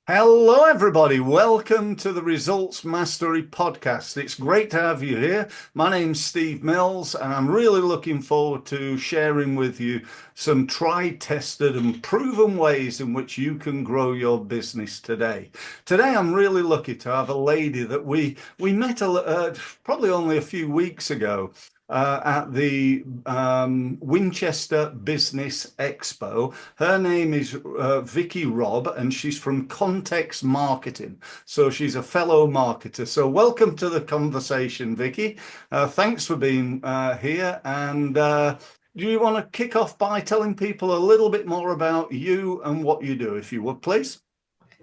Hello, everybody. Welcome to the Results Mastery Podcast. It's great to have you here. My name's Steve Mills, and I'm really looking forward to sharing with you some tried, tested, and proven ways in which you can grow your business today. Today, I'm really lucky to have a lady that we met probably only a few weeks ago at the Winchester Business Expo. Her name is Vicki Robb, and she's from Context Marketing. So she's a fellow marketer. So welcome to the conversation, Vicki. Thanks for being here. And do you want to kick off by telling people a little bit more about you and what you do, if you would, please?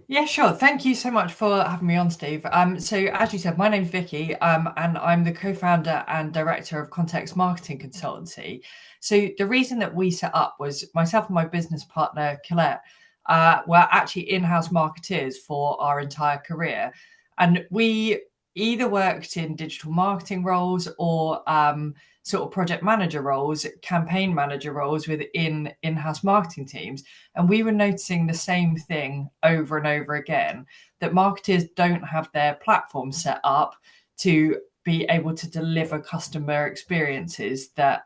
Yeah, sure. Thank you so much for having me on, Steve. So as you said, my name's Vicky, and I'm the co-founder and director of Context Marketing Consultancy. So the reason that we set up was myself and my business partner, Colette, were actually in-house marketeers for our entire career. And we either worked in digital marketing roles or sort of project manager roles, campaign manager roles within in-house marketing teams. And we were noticing the same thing over and over again, that marketers don't have their platform set up to be able to deliver customer experiences that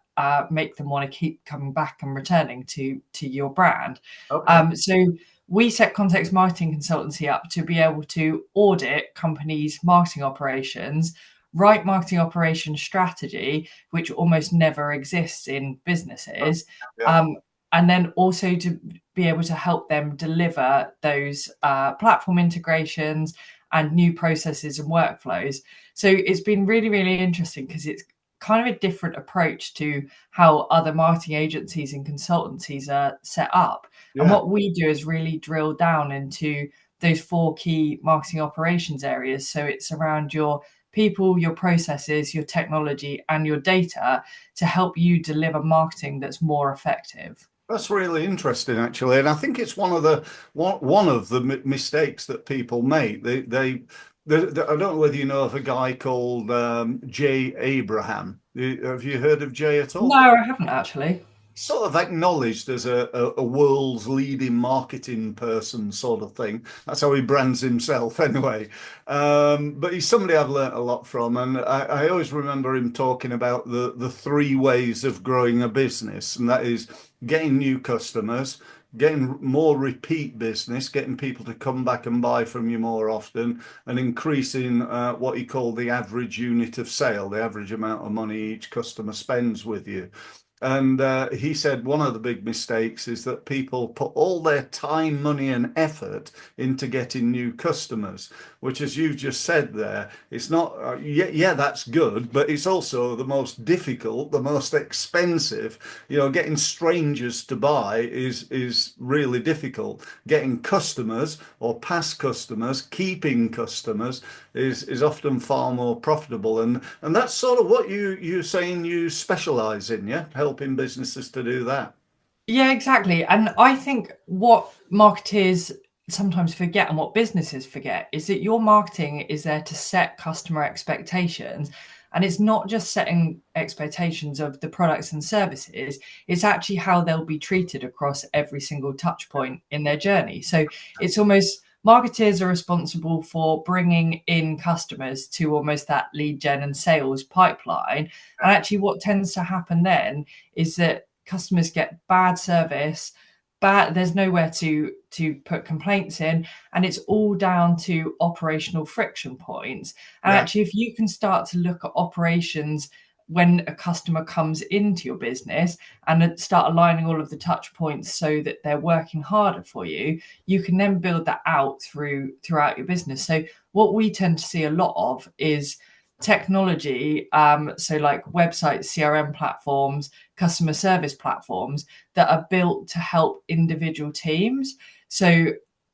make them want to keep coming back and returning to your brand. Okay. So we set Context Marketing Consultancy up to be able to audit companies' marketing operations, write marketing operation strategy, which almost never exists in businesses, Yeah. um, and then also to be able to help them deliver those platform integrations and new processes and workflows. So it's been really, really interesting because it's kind of a different approach to how other marketing agencies and consultancies are set up. And Yeah. what we do is really drill down into those four key marketing operations areas. So it's around your people, your processes, your technology, and your data to help you deliver marketing that's more effective. That's really interesting, actually, and I think it's one of the mistakes that people make. I don't know whether you know of a guy called Jay Abraham. Have you heard of Jay at No, all? I haven't actually. Sort of acknowledged as a world's leading marketing person, sort of thing. That's how he brands himself, anyway. But he's somebody I've learnt a lot from, and I always remember him talking about the three ways of growing a business, and that is getting new customers, getting more repeat business, getting people to come back and buy from you more often, and increasing what he called the average unit of sale, the average amount of money each customer spends with you. And he said one of the big mistakes is that people put all their time, money, and effort into getting new customers, which, as you've just said there, it's not, yeah, that's good, but it's also the most difficult, the most expensive. Getting strangers to buy is really difficult. Getting customers or past customers, keeping customers is often far more profitable. And that's sort of what you're saying you specialize in, yeah? Helping businesses to do that. Yeah, exactly. And I think what marketers sometimes forget and what businesses forget is that your marketing is there to set customer expectations. And it's not just setting expectations of the products and services, it's actually how they'll be treated across every single touch point in their journey. So it's almost marketers are responsible for bringing in customers to almost that lead gen and sales pipeline. And actually, what tends to happen then is that customers get bad service, bad, there's nowhere to put complaints in, and it's all down to operational friction points. And Yeah. actually, if you can start to look at operations when a customer comes into your business and start aligning all of the touch points so that they're working harder for you, you can then build that out throughout your business. So what we tend to see a lot of is technology, so like websites, CRM platforms, customer service platforms that are built to help individual teams. So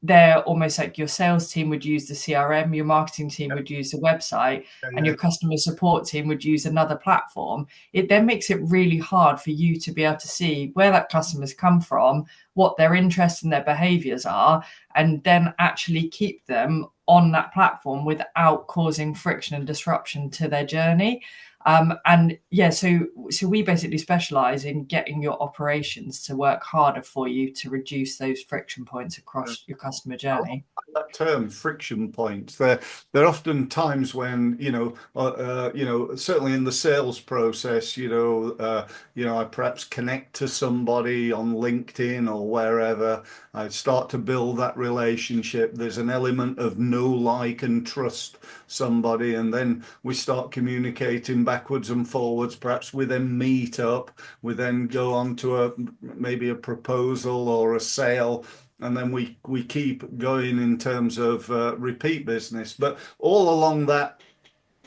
they're almost like your sales team would use the CRM, your marketing team would use the website, and Yeah. your customer support team would use another platform. It then makes it really hard for you to be able to see where that customer's come from, what their interests and their behaviors are, and then actually keep them on that platform without causing friction and disruption to their journey. And yeah, so we basically specialize in getting your operations to work harder for you to reduce those friction points across your customer journey. that term friction points. There are often times when certainly in the sales process, I perhaps connect to somebody on LinkedIn or wherever. I start to build that relationship. There's an element of know, like, and trust somebody, and then we start communicating backwards and forwards. Perhaps we then meet up. We then go on to maybe a proposal or a sale, and then we keep going in terms of repeat business. But all along that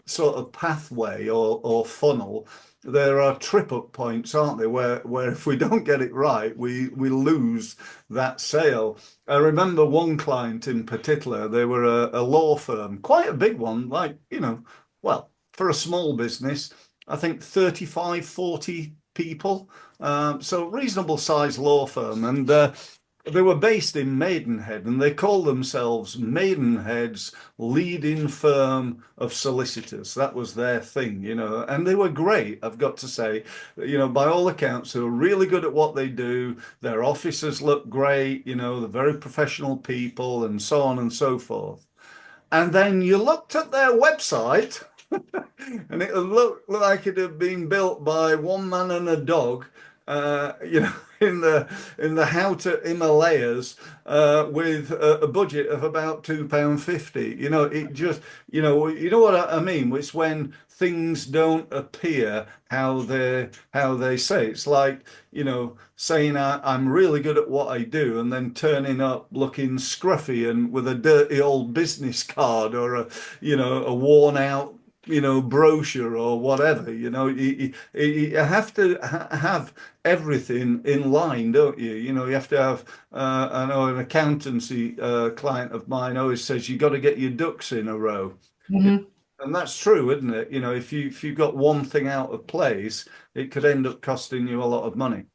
sort of pathway or funnel, there are trip up points, aren't there? Where if we don't get it right, we lose that sale. I remember one client in particular. They were a law firm, quite a big one, like well, for a small business, I think 35, 40 people. So reasonable sized law firm, and they were based in Maidenhead, and they call themselves Maidenhead's leading firm of solicitors. That was their thing, and they were great, I've got to say. By all accounts, they were really good at what they do. Their officers look great, they're very professional people, and so on and so forth. And then you looked at their website, and it looked like it had been built by one man and a dog, in the Houter Himalayas, with a budget of about £2.50. It just, you know what I mean. It's when things don't appear how they say. It's like, saying I'm really good at what I do, and then turning up looking scruffy and with a dirty old business card, or a worn out brochure or whatever. You have to have everything in line, don't you? You have to have. I know an accountancy client of mine always says you got to get your ducks in a row. Mhm. And that's true, isn't it? If you've got one thing out of place, it could end up costing you a lot of money.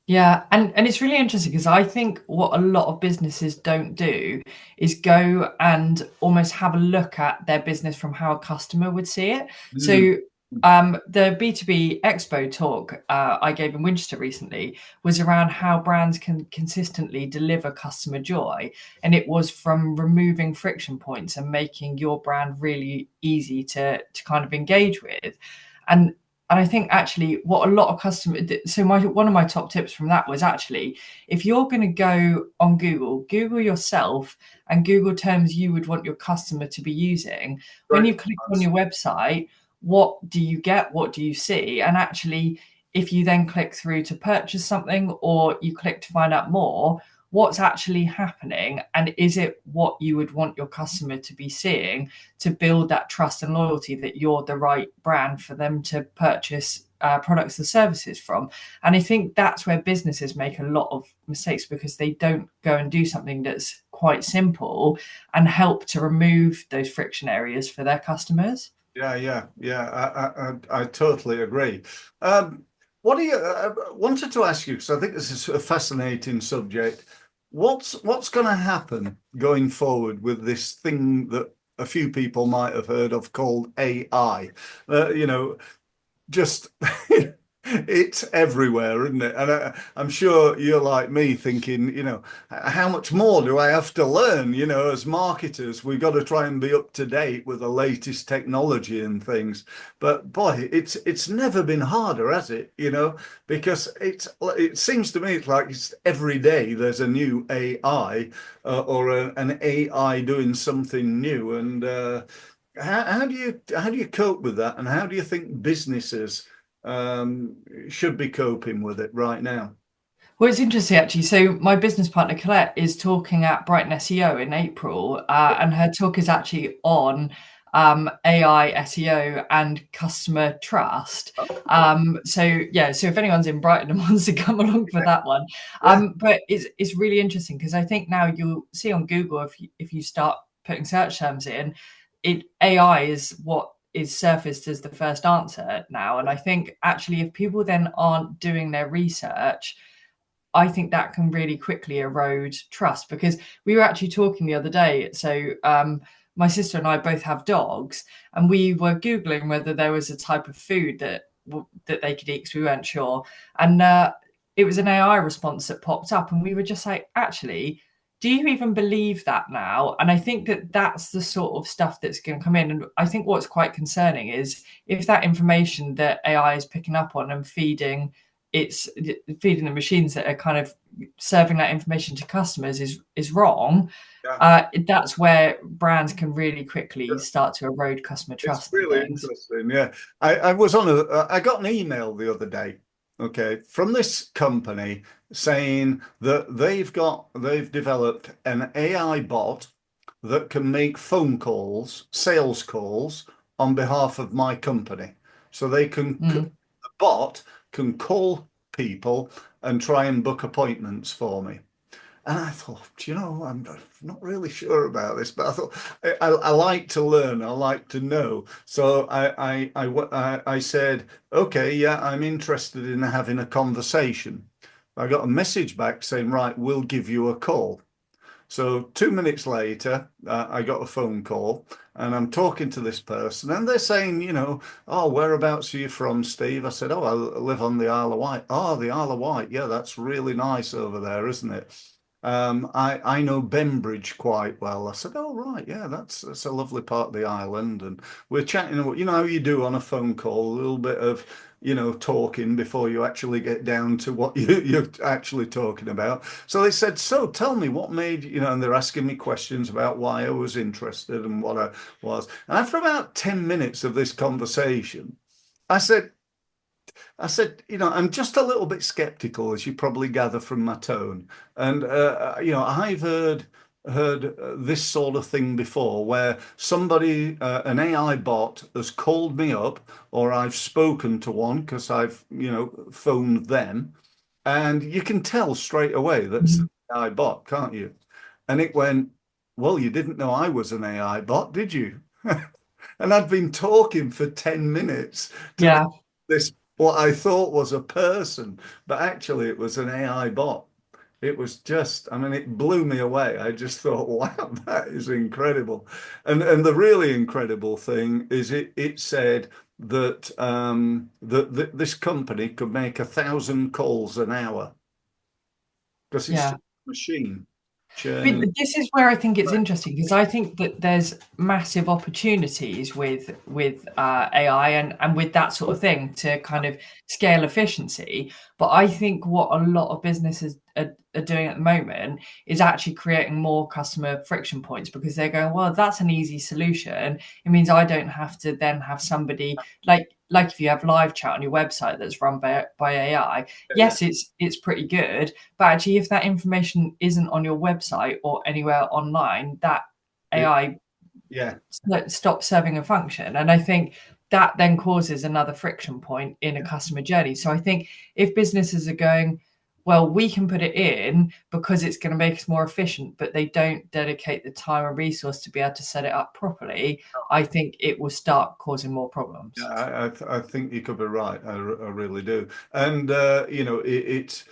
Yeah, and it's really interesting because I think what a lot of businesses don't do is go and almost have a look at their business from how a customer would see it. Mm. So the B2B Expo talk I gave in Winchester recently was around how brands can consistently deliver customer joy. And it was from removing friction points and making your brand really easy to kind of engage with. And I think actually what a lot of customers, so one of my top tips from that was actually, if you're going to go on Google yourself and Google terms you would want your customer to be using. When Great you click on advice. your website, what do you get? What do you see? And actually, if you then click through to purchase something or you click to find out more, what's actually happening? And is it what you would want your customer to be seeing to build that trust and loyalty that you're the right brand for them to purchase products and services from? And I think that's where businesses make a lot of mistakes because they don't go and do something that's quite simple and help to remove those friction areas for their customers. Yeah, yeah, yeah. I totally agree. Um, what do you? I wanted to ask you, because I think this is a fascinating subject. What's going to happen going forward with this thing that a few people might have heard of called AI? Just it's everywhere, isn't it? And I'm sure you're like me thinking, how much more do I have to learn? As marketers, we've got to try and be up to date with the latest technology and things. But boy, it's never been harder, has it? Because it seems to me it's like every day there's a new AI, or an AI doing something new. And how do you cope with that, and how do you think businesses should be coping with it right now? Well, it's interesting actually. So my business partner Colette is talking at Brighton SEO in April, and her talk is actually on AI, SEO, and customer trust. So yeah, so if anyone's in Brighton and wants to come along for that one, Yeah, but it's really interesting because I think now you'll see on Google if you start putting search terms in, it AI is what is surfaced as the first answer now. And I think actually if people then aren't doing their research, I think that can really quickly erode trust because we were actually talking the other day. So my sister and I both have dogs, and we were googling whether there was a type of food that they could eat because we weren't sure. And it was an AI response that popped up, and we were just like, actually, do you even believe that now? And I think that that's the sort of stuff that's going to come in. And I think what's quite concerning is if that information that AI is picking up on and feeding the machines that are kind of serving that information to customers is wrong. Yeah. That's where brands can really quickly start to erode customer It's trust and really things. interesting. Yeah. I got an email the other day, okay, from this company saying that they've developed an AI bot that can make phone calls, sales calls on behalf of my company. So the bot can call people and try and book appointments for me. And I thought, I'm not really sure about this, but I thought I like to learn, I like to know. So I said, okay, yeah, I'm interested in having a conversation. I got a message back saying, right, we'll give you a call. So 2 minutes later, I got a phone call and I'm talking to this person and they're saying, oh, whereabouts are you from, Steve? I said, oh, I live on the Isle of Wight. Oh, the Isle of Wight. Yeah, that's really nice over there, isn't it? I know Bembridge quite well. I said, oh, right. Yeah, that's a lovely part of the island. And we're chatting, how you do on a phone call, a little bit of, talking before you actually get down to what you're actually talking about. So they said, so tell me what made, and they're asking me questions about why I was interested and what I was. And after about 10 minutes of this conversation, I said, I'm just a little bit skeptical, as you probably gather from my tone. And I've heard this sort of thing before, where somebody, an AI bot, has called me up, or I've spoken to one because I've phoned them, and you can tell straight away that's an AI bot, can't you? And it went, well, you didn't know I was an AI bot, did you? And I'd been talking for 10 minutes to Yeah. this, what I thought was a person, but actually it was an AI bot. It was just, I mean, it blew me away. I just thought, wow, that is incredible. And the really incredible thing is it said that that this company could make 1,000 calls an hour because it's Yeah. just a machine I churning. mean, this is where I think it's interesting because I think that there's massive opportunities with AI and with that sort of thing to kind of scale efficiency. But I think what a lot of businesses are doing at the moment is actually creating more customer friction points because they're going, well, that's an easy solution. It means I don't have to then have somebody like if you have live chat on your website that's run by AI. Yeah, Yes, it's pretty good, but actually, if that information isn't on your website or anywhere online, that yeah, AI yeah. stops serving a function. And I think that then causes another friction point in a customer journey. So I think if businesses are going, well, we can put it in because it's going to make us more efficient, but they don't dedicate the time and resource to be able to set it up properly, I think it will start causing more Yeah, problems. I think you could be right. I really do. And it's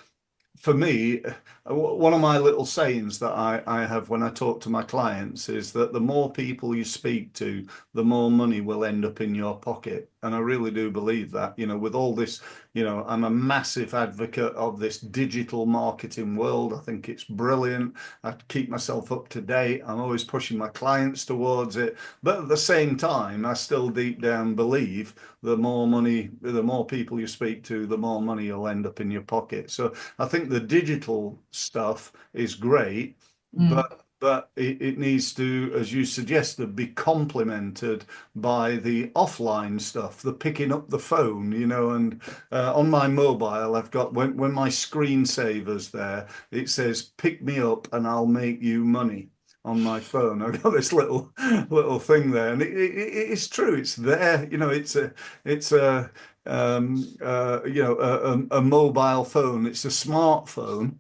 for me, one of my little sayings that I have when I talk to my clients is that the more people you speak to, the more money will end up in your pocket. And I really do believe that, with all this, I'm a massive advocate of this digital marketing world. I think it's brilliant. I keep myself up to date. I'm always pushing my clients towards it. But at the same time, I still deep down believe the more money, the more people you speak to, the more money you'll end up in your pocket. So I think the digital stuff is great, Mm, but it needs to, as you suggested, be complemented by the offline stuff, the picking up the phone, and on my mobile, I've got when my screensaver's there, it says "Pick me up and I'll make you money." On my phone, I've got this little thing there, and it's true. It's there. It's a a mobile phone. It's a smartphone.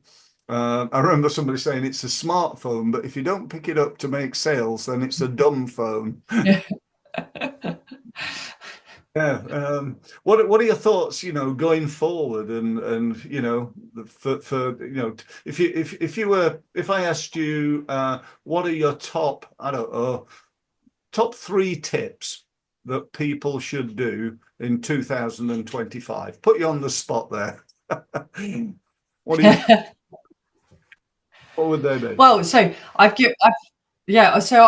I remember somebody saying it's a smartphone, but if you don't pick it up to make sales, then it's a dumb phone. yeah. Yeah. What are your thoughts, going forward and for if I asked you what are your top, I don't know, top 3 tips that people should do in 2025? Put you on the spot there. What do you? What would they be? Well, so yeah, so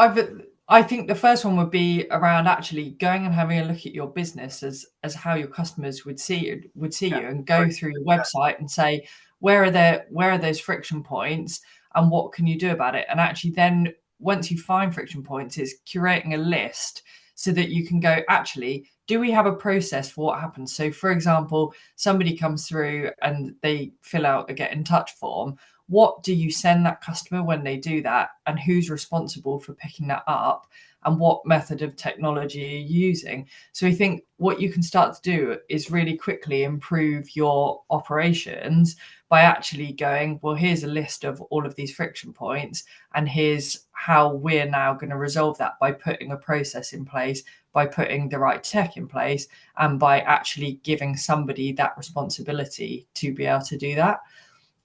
I think the first one would be around actually going and having a look at your business as how your customers would see Yeah, you, and right. go through your website and say where are those friction points and what can you do about it? And actually then once you find friction points, it's curating a list so that you can go, actually, do we have a process for what happens? So for example, somebody comes through and they fill out a get in touch form. What do you send that customer when they do that, and who's responsible for picking that up, and what method of technology are you using? So I think what you can start to do is really quickly improve your operations by actually going, well, here's a list of all of these friction points, and here's how we're now going to resolve that by putting a process in place, by putting the right tech in place, and by actually giving somebody that responsibility to be able to do that.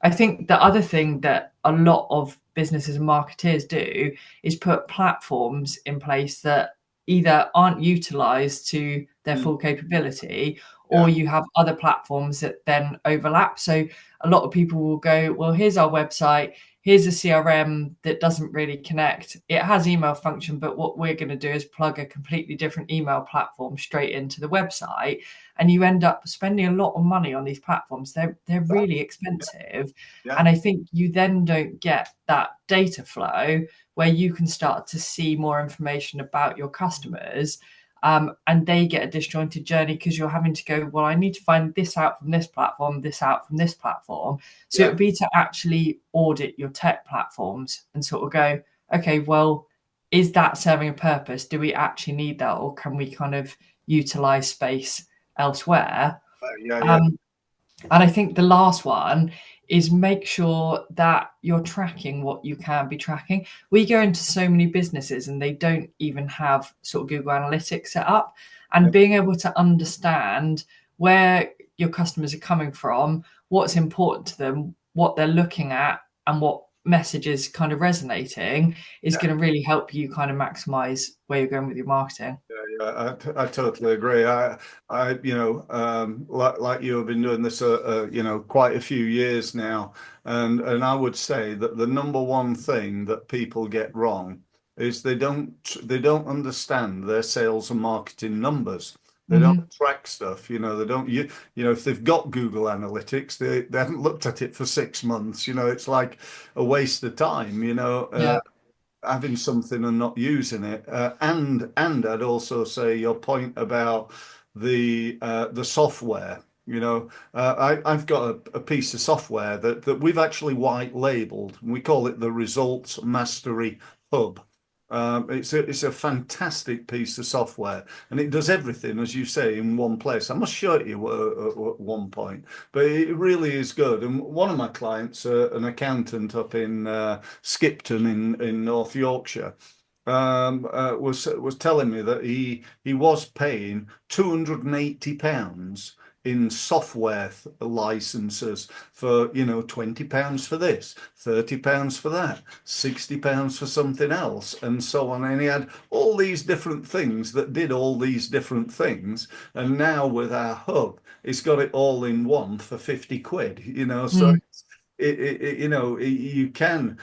I think the other thing that a lot of businesses and marketeers do is put platforms in place that either aren't utilized to their Mm, full capability, yeah, or you have other platforms that then overlap. So a lot of people will go, well, here's our website, here's a CRM that doesn't really connect. It has email function, but what we're going to do is plug a completely different email platform straight into the website, and you end up spending a lot of money on these platforms. They're really expensive, yeah, and I think you then don't get that data flow where you can start to see more information about your customers. And they get a disjointed journey because you're having to go, well, I need to find this out from this platform, this out from this platform. So it yeah. would be to actually audit your tech platforms and sort of go, okay, well, is that serving a purpose? Do we actually need that, or can we kind of utilize space elsewhere? Yeah, yeah, Um, and I think the last one is make sure that you're tracking what you can be tracking. We go into so many businesses and they don't even have sort of Google Analytics set up. yeah, And being able to understand where your customers are coming from, what's important to them, what they're looking at, and what message is kind of resonating is yeah. going to really help you kind of maximize where you're going with your marketing. I totally agree. Like you have been doing this, quite a few years now, and I would say that the number one thing that people get wrong is they don't understand their sales and marketing numbers. They don't Mm-hmm. track stuff. They don't if they've got Google Analytics, they haven't looked at it for 6 months. It's like a waste of time. Yeah. Having something and not using it. And I'd also say your point about the software. I've got a piece of software that we've actually white labeled. We call it the Results Mastery Hub. It's a fantastic piece of software, and it does everything, as you say, in one place. I must show it you at one point, but it really is good. And one of my clients, an accountant up in Skipton in North Yorkshire, was telling me that he was paying £280 in software licenses for £20 for this, £30 for that, £60 for something else, and so on. And he had all these different things that did all these different things. And now with our hub, he's got it all in one for 50 quid, so Mm. you can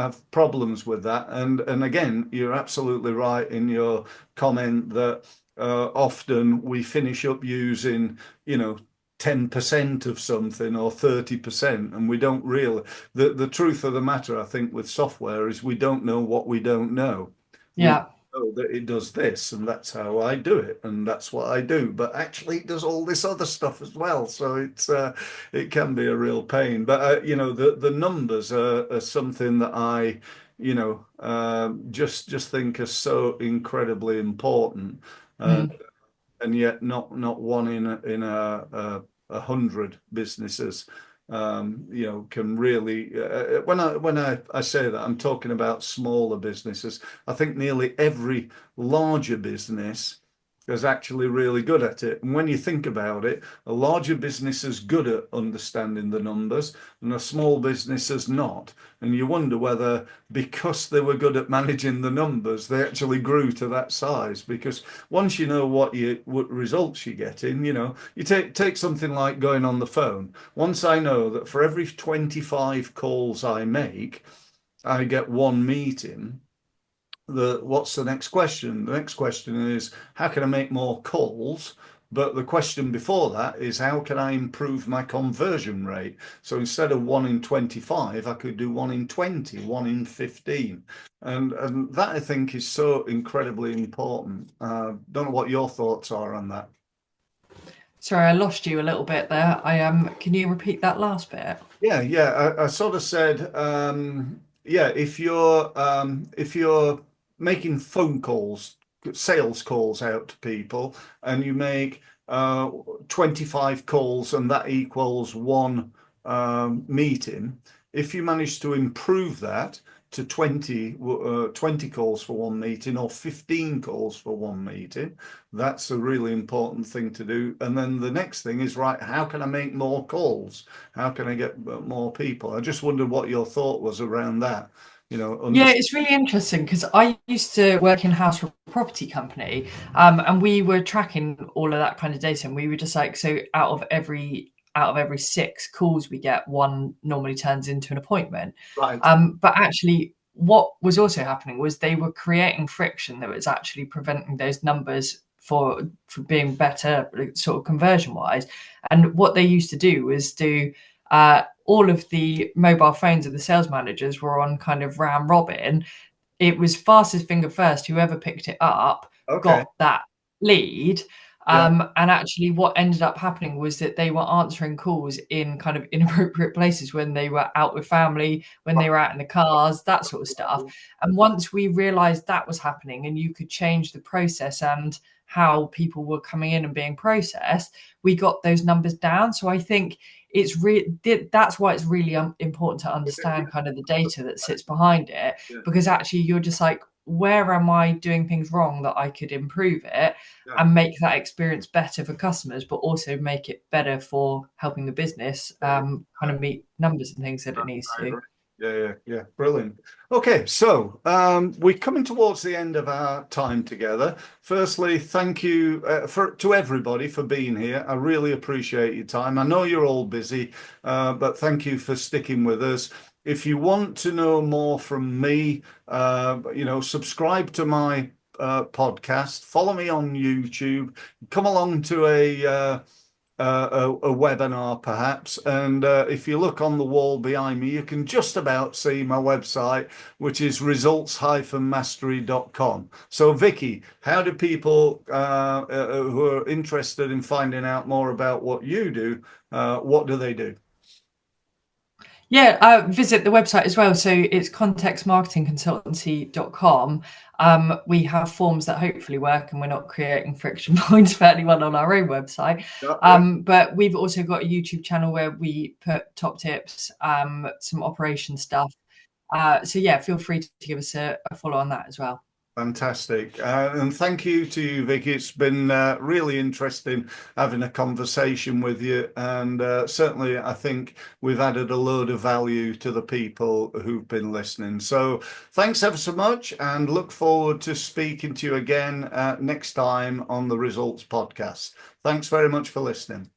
have problems with that. And again, you're absolutely right in your comment that often we finish up using 10% of something or 30%, and we don't really. The truth of the matter, I think, with software is we don't know what we don't know. We Yeah. know that it does this, and that's how I do it, and that's what I do. But actually, it does all this other stuff as well. So it can be a real pain. But the numbers are something that I just think are so incredibly important. Uh, Mm. and yet not one in a hundred businesses can really when I say that, I'm talking about smaller businesses. I think nearly every larger business is actually really good at it. And when you think about it, a larger business is good at understanding the numbers and a small business is not. And you wonder whether because they were good at managing the numbers, they actually grew to that size. Because once you know what results you're getting, you take something like going on the phone. Once I know that for every 25 calls I make, I get one meeting. What's the next question? The next question is how can I make more calls? But the question before that is how can I improve my conversion rate? So instead of 1 in 25, I could do 1 in 20, 1 in 15. And that I think is so incredibly important. Don't know what your thoughts are on that. Sorry, I lost you a little bit there. Can you repeat that last bit? Yeah. I sort of said, yeah, if you're making phone calls, sales calls out to people, and you make 25 calls, and that equals one meeting. If you manage to improve that to 20 calls for one meeting or 15 calls for one meeting, that's a really important thing to do. And then the next thing is, right, how can I make more calls? How can I get more people? I just wondered what your thought was around that. Yeah, it's really interesting because I used to work in-house for a property company, and we were tracking all of that kind of data, and we were just like, so out of every 6 calls we get, one normally turns into an appointment. Right. But actually, what was also happening was they were creating friction that was actually preventing those numbers for being better, sort of conversion wise. And what they used to do was all of the mobile phones of the sales managers were on kind of round robin. It was fastest finger first. Whoever picked it up Okay. got that lead. Yeah. And actually, what ended up happening was that they were answering calls in kind of inappropriate places when they were out with family, when they were out in the cars, that sort of stuff. And once we realized that was happening and you could change the process and how people were coming in and being processed, we got those numbers down. So I think that's why it's really important to understand kind of the data that sits behind it, Yeah. because actually you're just like, where am I doing things wrong that I could improve it Yeah. and make that experience better for customers, but also make it better for helping the business kind of meet numbers and things that it needs I to. agree. Yeah. Brilliant. Okay, so we're coming towards the end of our time together. Firstly, thank you to everybody for being here. I really appreciate your time. I know you're all busy, but thank you for sticking with us. If you want to know more from me, subscribe to my podcast, follow me on YouTube, come along to a webinar perhaps. And if you look on the wall behind me, you can just about see my website, which is results-mastery.com. So Vicki, how do people who are interested in finding out more about what you do, what do they do? Yeah, visit the website as well. So it's contextmarketingconsultancy.com. We have forms that hopefully work and we're not creating friction points for anyone on our own website. Yeah. But we've also got a YouTube channel where we put top tips, some operation stuff. So yeah, feel free to give us a follow on that as well. Fantastic. And thank you to you, Vicky. It's been really interesting having a conversation with you. And certainly, I think we've added a load of value to the people who've been listening. So thanks ever so much and look forward to speaking to you again next time on the Results Podcast. Thanks very much for listening.